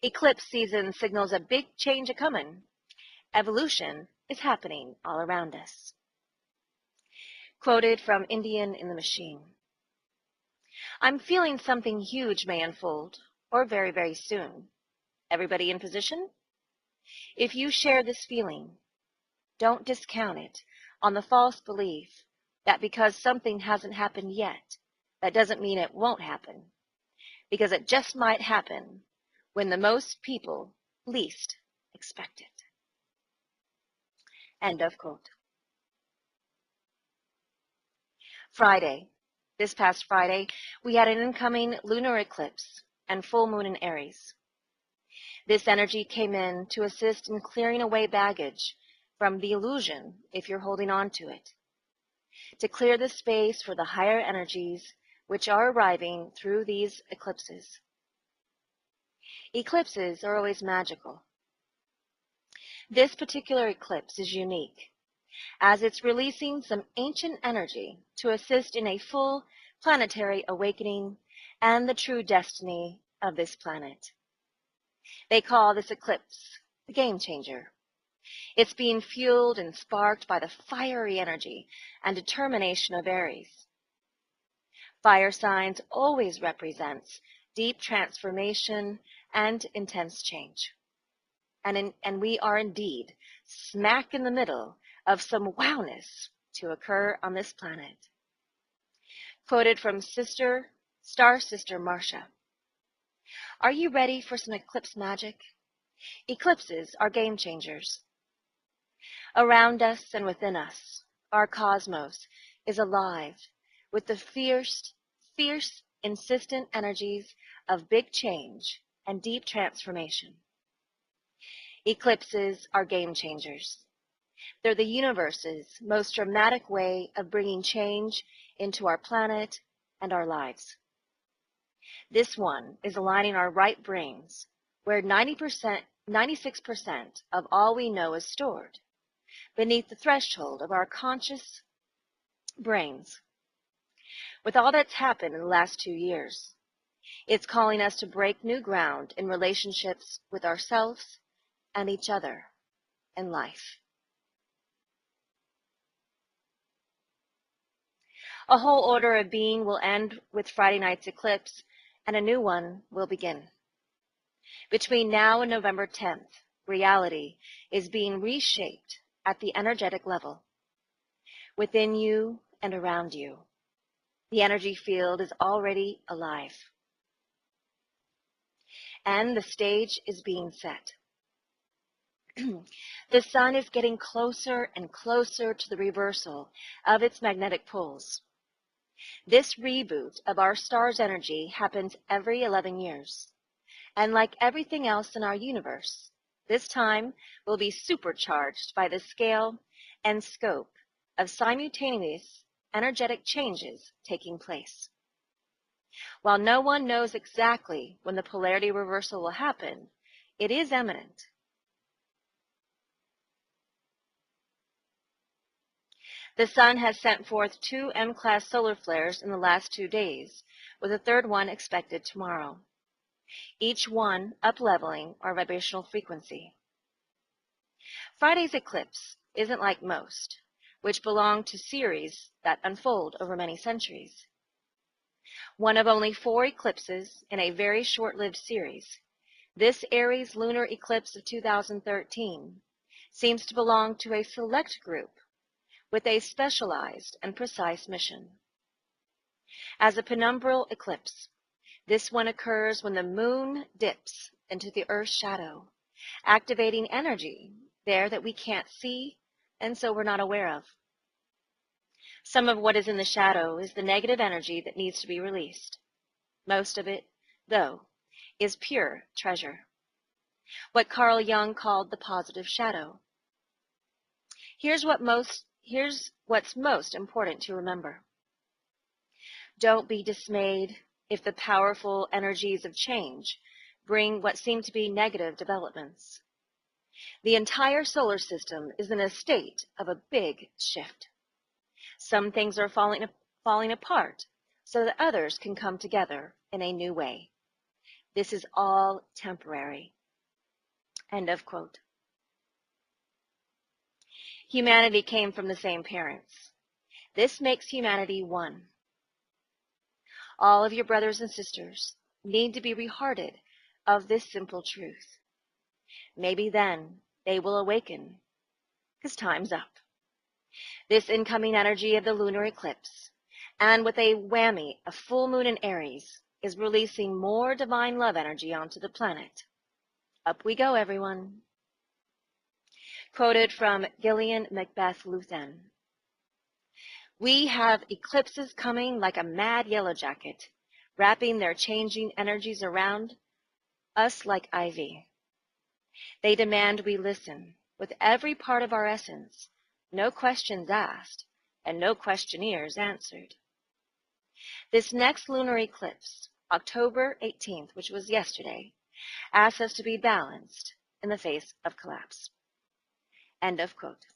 Eclipse season signals a big change a-comin'. Evolution is happening all around us. Quoted from Indian in the Machine. I'm feeling something huge may unfold, or very, very soon. Everybody in position? If you share this feeling, don't discount it on the false belief that because something hasn't happened yet, that doesn't mean it won't happen, because it just might happen when the most people least expect it. End of quote. Friday. This past Friday, we had an incoming lunar eclipse and full moon in Aries. This energy came in to assist in clearing away baggage from the illusion if you're holding on to it, to clear the space for the higher energies which are arriving through these eclipses. Eclipses are always magical. This particular eclipse is unique, as it's releasing some ancient energy to assist in a full planetary awakening and the true destiny of this planet. They call this eclipse the game changer. It's being fueled and sparked by the fiery energy and determination of Aries. Fire signs always represents deep transformation and intense change. And we are indeed smack in the middle of some wowness to occur on this planet. Quoted from Star Sister Marcia. Are you ready for some eclipse magic? Eclipses are game changers. Around us and within us, our cosmos is alive with the fierce, insistent energies of big change and deep transformation. Eclipses are game changers. They're the universe's most dramatic way of bringing change into our planet and our lives. This one is aligning our right brains, where 96% of all we know is stored, beneath the threshold of our conscious brains. With all that's happened in the last 2 years, it's calling us to break new ground in relationships with ourselves and each other in life. A whole order of being will end with Friday night's eclipse, and a new one will begin. Between now and November 10th, reality is being reshaped at the energetic level. Within you and around you, the energy field is already alive. And the stage is being set. The sun is getting closer and closer to the reversal of its magnetic poles. This reboot of our star's energy happens every 11 years. And like everything else in our universe, this time will be supercharged by the scale and scope of simultaneous energetic changes taking place. While no one knows exactly when the polarity reversal will happen, it is imminent. The sun has sent forth 2 M-class solar flares in the last 2 days, with a third one expected tomorrow, each one up-leveling our vibrational frequency. Friday's eclipse isn't like most, which belong to series that unfold over many centuries. One of only 4 eclipses in a very short-lived series, this Aries lunar eclipse of 2013 seems to belong to a select group with a specialized and precise mission. As a penumbral eclipse, this one occurs when the moon dips into the Earth's shadow, activating energy there that we can't see and so we're not aware of. Some of what is in the shadow is the negative energy that needs to be released. Most of it, though, is pure treasure, what Carl Jung called the positive shadow. Here's what's most important to remember. Don't be dismayed if the powerful energies of change bring what seem to be negative developments. The entire solar system is in a state of a big shift. Some things are falling apart so that others can come together in a new way. This is all temporary. End of quote. Humanity came from the same parents. This makes humanity one. All of your brothers and sisters need to be rehearted of this simple truth. Maybe then they will awaken, because time's up. This incoming energy of the lunar eclipse, and with a whammy, a full moon in Aries, is releasing more divine love energy onto the planet. Up we go, everyone. Quoted from Gillian Macbeth Luthen. We have eclipses coming like a mad yellow jacket, wrapping their changing energies around us like ivy. They demand we listen with every part of our essence, no questions asked, and no questionnaires answered. This next lunar eclipse, October 18th, which was yesterday, asks us to be balanced in the face of collapse. End of quote.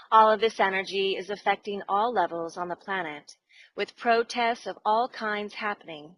All of this energy is affecting all levels on the planet, with protests of all kinds happening,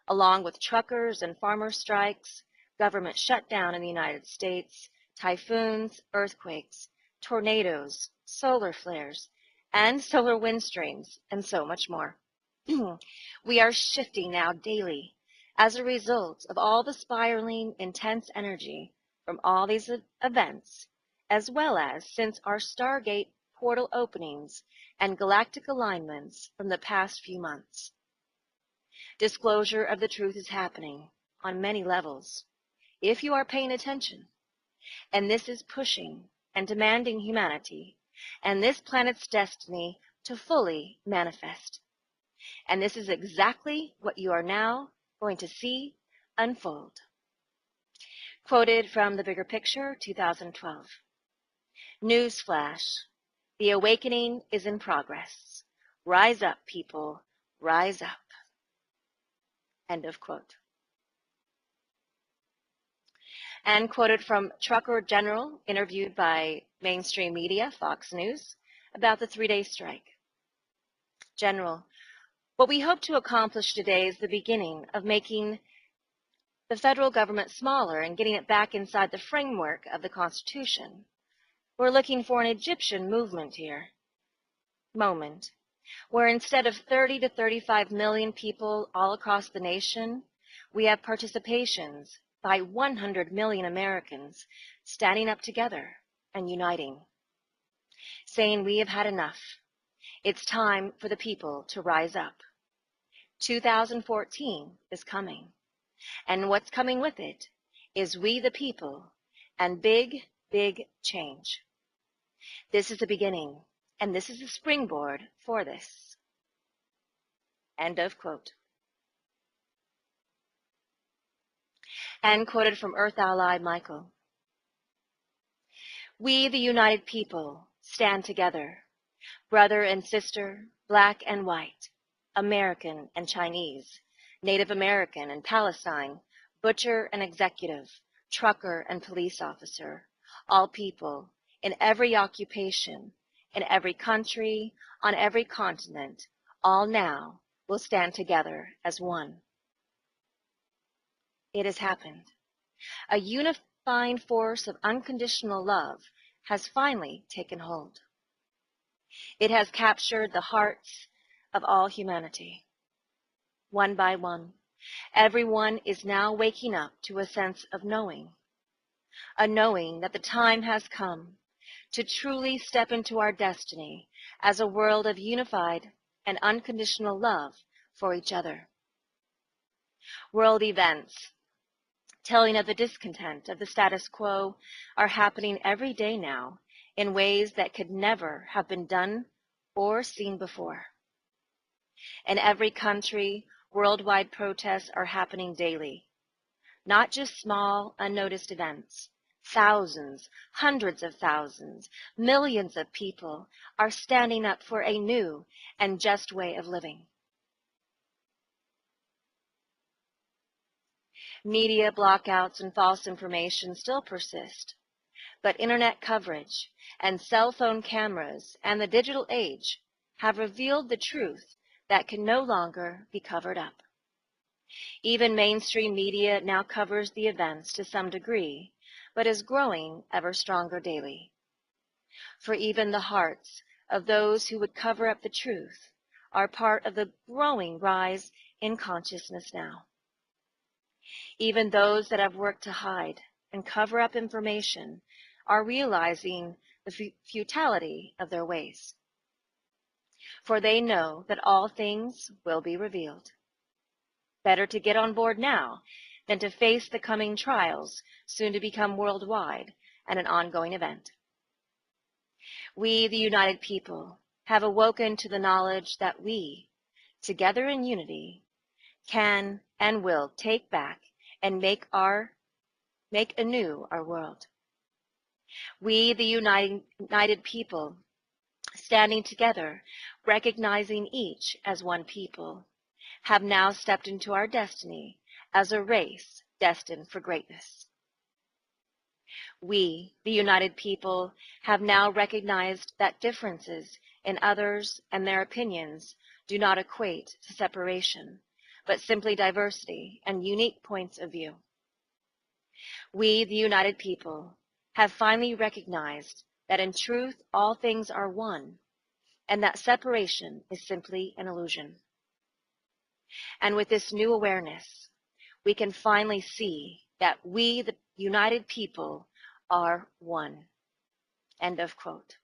along with truckers and farmer strikes, government shutdown in the United States, typhoons, earthquakes, tornadoes, solar flares, and solar wind streams, and so much more. We are shifting now daily as a result of all the spiraling, intense energy from all these events, as well as since our Stargate portal openings and galactic alignments from the past few months. Disclosure of the truth is happening on many levels, if you are paying attention, and this is pushing and demanding humanity and this planet's destiny to fully manifest. And this is exactly what you are now going to see unfold. Quoted from The Bigger Picture, 2012. Newsflash. The awakening is in progress. Rise up, people. Rise up. End of quote. And quoted from Trucker General, interviewed by mainstream media, Fox News, about the 3-day strike. General, what we hope to accomplish today is the beginning of making the federal government smaller and getting it back inside the framework of the Constitution. We're looking for an Egyptian moment, where instead of 30 to 35 million people all across the nation, we have participations by 100 million Americans standing up together and uniting, saying we have had enough. It's time for the people to rise up. 2014 is coming, and what's coming with it is we the people and big, big change. This is the beginning, and this is the springboard for this. End of quote. And quoted from Earth Ally Michael. We, the united people, stand together, brother and sister, black and white, American and Chinese, Native American and Palestine, butcher and executive, trucker and police officer, all people, in every occupation, in every country, on every continent, all now will stand together as one. It has happened. A unifying force of unconditional love has finally taken hold. It has captured the hearts of all humanity. One by one, everyone is now waking up to a sense of knowing, a knowing that the time has come to truly step into our destiny as a world of unified and unconditional love for each other. World events telling of the discontent of the status quo are happening every day now in ways that could never have been done or seen before. In every country, worldwide protests are happening daily, not just small, unnoticed events. Thousands, hundreds of thousands, millions of people are standing up for a new and just way of living. Media blockouts and false information still persist, but internet coverage and cell phone cameras and the digital age have revealed the truth that can no longer be covered up. Even mainstream media now covers the events to some degree, but is growing ever stronger daily. For even the hearts of those who would cover up the truth are part of the growing rise in consciousness now. Even those that have worked to hide and cover up information are realizing the futility of their ways. For they know that all things will be revealed. Better to get on board now than to face the coming trials soon to become worldwide and an ongoing event. We, the united people, have awoken to the knowledge that we, together in unity, can and will take back and make anew our world. We, the united people, standing together, recognizing each as one people, have now stepped into our destiny as a race destined for greatness. We, the united people, have now recognized that differences in others and their opinions do not equate to separation, but simply diversity and unique points of view. We, the united people, have finally recognized that in truth all things are one, and that separation is simply an illusion. And with this new awareness, we can finally see that we, the united people, are one. End of quote.